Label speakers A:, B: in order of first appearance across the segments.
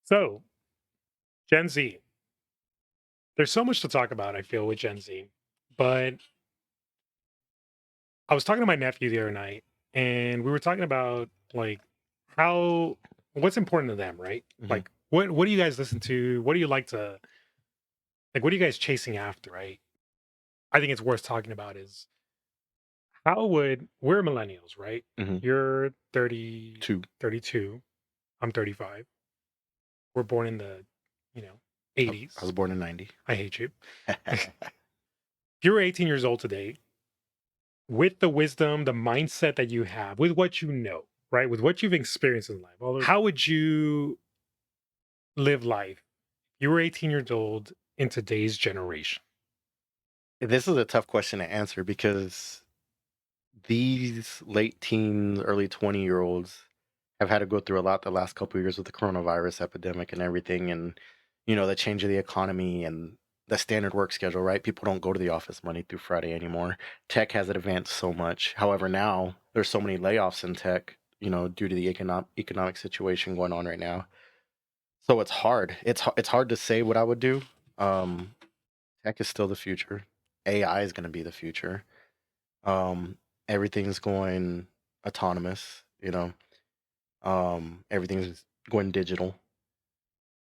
A: So, Gen Z. There's so much to talk about, I feel, with Gen Z. But I was talking to my nephew the other night, and we were talking about like how what's important to them, right?
B: Mhm.
A: Like what do you guys listen to? What do you like to what are you guys chasing after, right? I think it's worth talking about is how would we're millennials, right?
B: Mhm.
A: You're 30,
B: 2.
A: 32. I'm 35. We're born in the, you know,
B: I was
A: 80s.
B: born in 90.
A: I hate you. If you're 18 years old today, with the wisdom, the mindset that you have, with what you know, right? With what you've experienced in life, how would you live life? You were 18 years old in today's generation.
B: This is a tough question to answer because these late teens, early 20-year-olds have had to go through a lot the last couple of years with the coronavirus epidemic and everything, and the change of the economy and the standard work schedule, right? People don't go to the office Monday through Friday anymore. Tech has advanced so much. However, now there's so many layoffs in tech, due to the economic situation going on right now. So it's hard. It's hard to say what I would do. Um, Tech is still the future. AI is going to be the future. Um, Everything's going autonomous. Everything's going digital,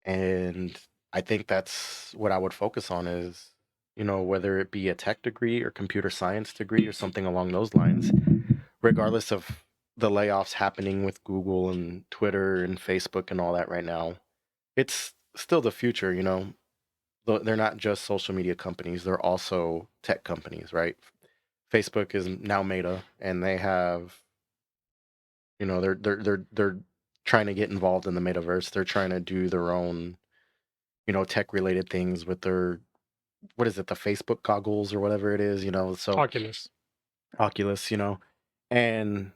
B: and I think that's what I would focus on is, whether it be a tech degree or computer science degree or something along those lines, regardless of the layoffs happening with Google and Twitter and Facebook and all that right now. It's still the future. They're not just social media companies, they're also tech companies, right? Facebook is now Meta, and they have, they're trying to get involved in the metaverse. They're trying to do their own, tech related things with their, what is it, the Facebook goggles or whatever it is, so
A: Oculus.
B: Oculus, and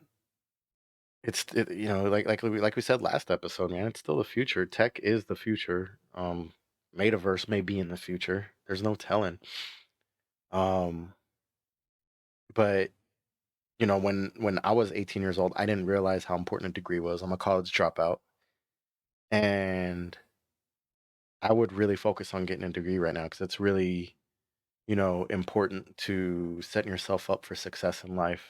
B: like we said last episode, man, it's still the future. Tech is the future. Metaverse may be in the future. There's no telling. Um, but when I was 18 years old, I didn't realize how important a degree was. I'm a college dropout, and I would really focus on getting a degree right now because it's really, important to setting yourself up for success in life.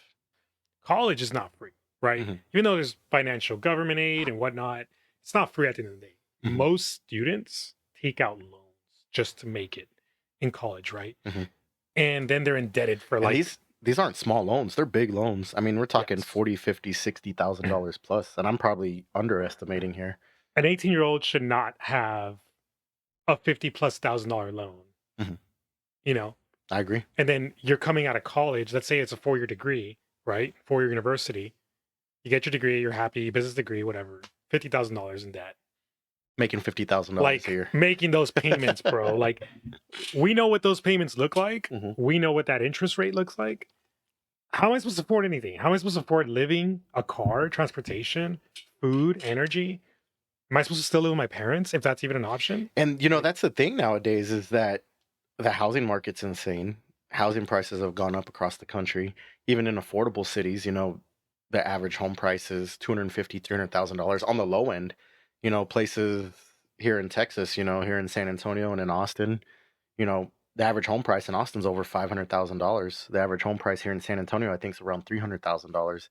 A: College is not free, right?
B: Hmm.
A: Even though there's financial government aid and whatnot, it's not free at the end of the day.
B: Hmm.
A: Most students take out loans just to make it in college, right?
B: Hmm.
A: And then they're indebted for
B: And
A: like,
B: these aren't small loans; they're big loans. I mean, we're talking
A: yes,
B: 40, 50, $60,000 plus, and I'm probably underestimating here.
A: an 18-year-old should not have a 50 plus $1,000 loan,
B: Hmm.
A: you know?
B: I agree.
A: And then you're coming out of college, let's say it's a 4-year degree, right? 4-year university. You get your degree, you're happy, business degree, whatever, $50,000 in debt.
B: Making $50,000 a
A: Like
B: year.
A: making those payments, bro. Like we know what those payments look like.
B: Hmm.
A: We know what that interest rate looks like. How am I supposed to afford anything? How am I supposed to afford living, a car, transportation, food, energy? Am I supposed to still live with my parents if that's even an option?
B: And that's the thing nowadays is that the housing market's insane. Housing prices have gone up across the country, even in affordable cities. The average home price is $250,000, $300,000 on the low end. Places here in Texas, here in San Antonio and in Austin, the average home price in Austin's over $500,000. The average home price here in San Antonio, I think, is around $300,000.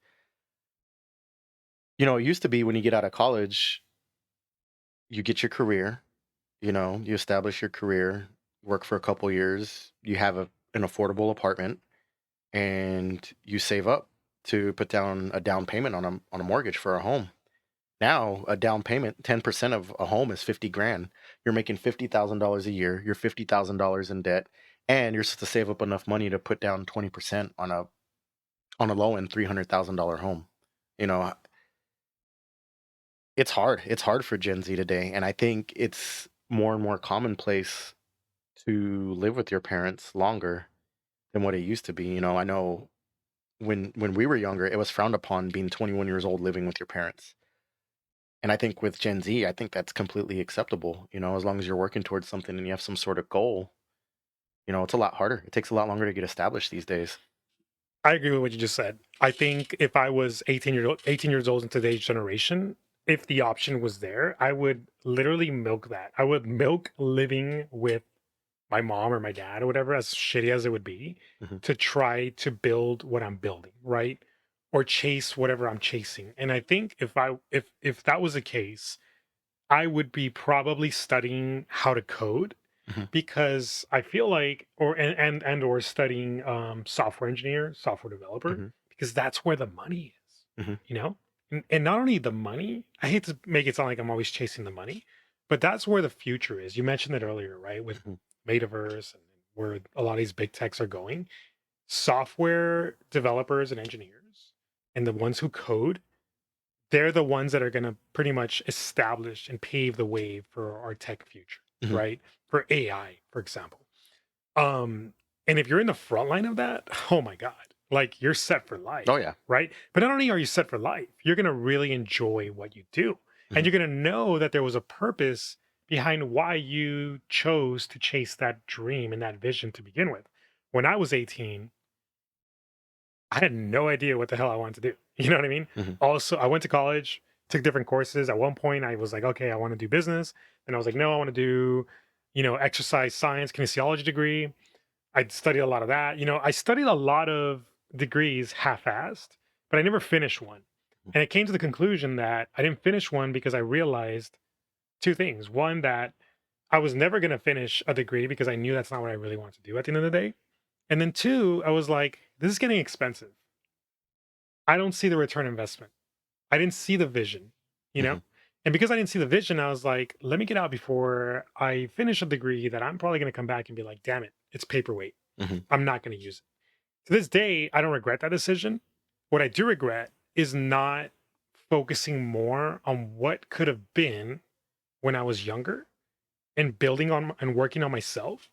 B: It used to be when you get out of college, you get your career, you establish your career, work for a couple years, you have an affordable apartment, and you save up to put down a down payment on a mortgage for a home. Now, a down payment, 10% of a home is 50 grand. You're making $50,000 a year. You're $50,000 in debt, and you're supposed to save up enough money to put down 20% on a low end $300,000 home. You know, it's hard. It's hard for Gen Z today, and I think it's more and more commonplace to live with your parents longer than what it used to be. I know when we were younger, it was frowned upon being 21 years old living with your parents. And I think with Gen Z, I think that's completely acceptable. As long as you're working towards something and you have some sort of goal, it's a lot harder. It takes a lot longer to get established these days.
A: I agree with what you just said. I think if I was 18 years old in today's generation, if the option was there, I would literally milk that. I would milk living with my mom or my dad or whatever, as shitty as it would be,
B: Mhm.
A: to try to build what I'm building, right? Or chase whatever I'm chasing. And I think if that was the case, I would be probably studying how to code,
B: Mhm.
A: because I feel like, or and or studying software engineer, software developer,
B: Mhm.
A: because that's where the money is,
B: Mhm.
A: you know? And not only the money, I hate to make it sound like I'm always chasing the money, but that's where the future is. You mentioned it earlier, right? With
B: Mhm.
A: metaverse and where a lot of these big techs are going. Software developers and engineers and the ones who code, they're the ones that are going to pretty much establish and pave the way for our tech future,
B: Mhm.
A: right? For AI, for example. Um, and if you're in the front line of that, oh my God, like you're set for life,
B: Oh, yeah.
A: right? But not only are you set for life, you're going to really enjoy what you do. And
B: Mhm.
A: you're going to know that there was a purpose behind why you chose to chase that dream and that vision to begin with. When I was 18, I had no idea what the hell I wanted to do. You know what I mean?
B: Mhm.
A: Also, I went to college, took different courses. At one point, I was like, okay, I want to do business. And I was like, no, I want to do, exercise science, kinesiology degree. I studied a lot of that. I studied a lot of degrees half-assed, but I never finished one. And it came to the conclusion that I didn't finish one because I realized two things. One, that I was never going to finish a degree because I knew that's not what I really wanted to do at the end of the day. And then two, I was like, this is getting expensive. I don't see the return investment. I didn't see the vision, you know?
B: Mhm.
A: And because I didn't see the vision, I was like, let me get out before I finish a degree that I'm probably going to come back and be like, damn it, it's paperweight.
B: Mhm.
A: I'm not going to use it. To this day, I don't regret that decision. What I do regret is not focusing more on what could have been when I was younger and building on and working on myself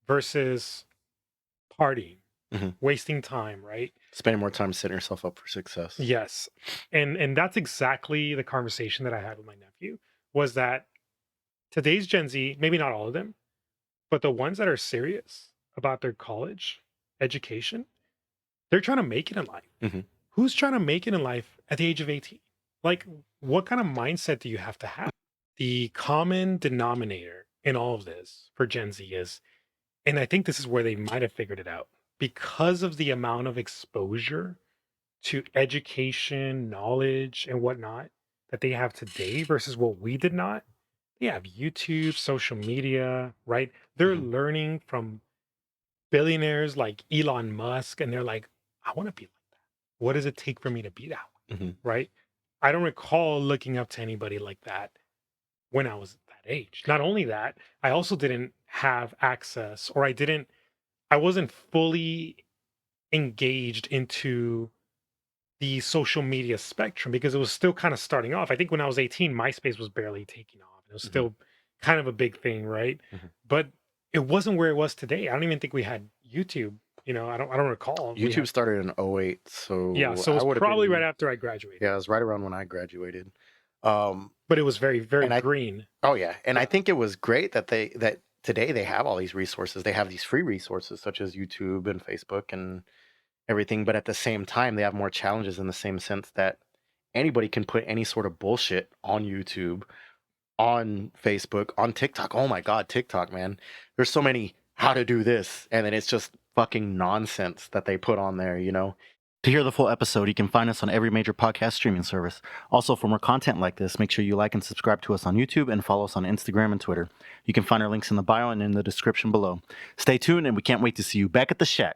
A: versus partying,
B: Mhm.
A: wasting time, right?
B: Spending more time setting yourself up for success.
A: Yes. And that's exactly the conversation that I had with my nephew, was that today's Gen Z, maybe not all of them, but the ones that are serious about their college education, they're trying to make it in life.
B: Mhm.
A: Who's trying to make it in life at the age of 18? Like, what kind of mindset do you have to have? The common denominator in all of this for Gen Z is, and I think this is where they might have figured it out, because of the amount of exposure to education, knowledge, and whatnot that they have today versus what we did not. They have YouTube, social media, right? They're
B: Mhm.
A: learning from billionaires like Elon Musk, and they're like, I want to be like that. What does it take for me to be that way?
B: Mhm.
A: Right? I don't recall looking up to anybody like that when I was that age. Not only that, I also didn't have access, or I wasn't fully engaged into the social media spectrum because it was still kind of starting off. I think when I was 18, MySpace was barely taking off. It was
B: Mhm.
A: still kind of a big thing, right?
B: Mhm.
A: But it wasn't where it was today. I don't even think we had YouTube. I don't recall if we
B: YouTube
A: had.
B: started in '08,
A: Yeah,
B: so
A: so it
B: I
A: was
B: would have
A: probably right
B: been,
A: after I graduated.
B: yeah, it was right around when I graduated. Um,
A: But it was very, very
B: and I
A: green.
B: Oh, yeah, and I
A: Yeah.
B: think it was great that that today they have all these resources. They have these free resources such as YouTube and Facebook and everything, but at the same time, they have more challenges in the same sense that anybody can put any sort of bullshit on YouTube, on Facebook, on TikTok. Oh my God, TikTok, man. There's so many how to do this, and then it's just fucking nonsense that they put on there, you know? To hear the full episode, you can find us on every major podcast streaming service. Also, for more content like this, make sure you like and subscribe to us on YouTube and follow us on Instagram and Twitter. You can find our links in the bio and in the description below. Stay tuned, and we can't wait to see you back at the shack.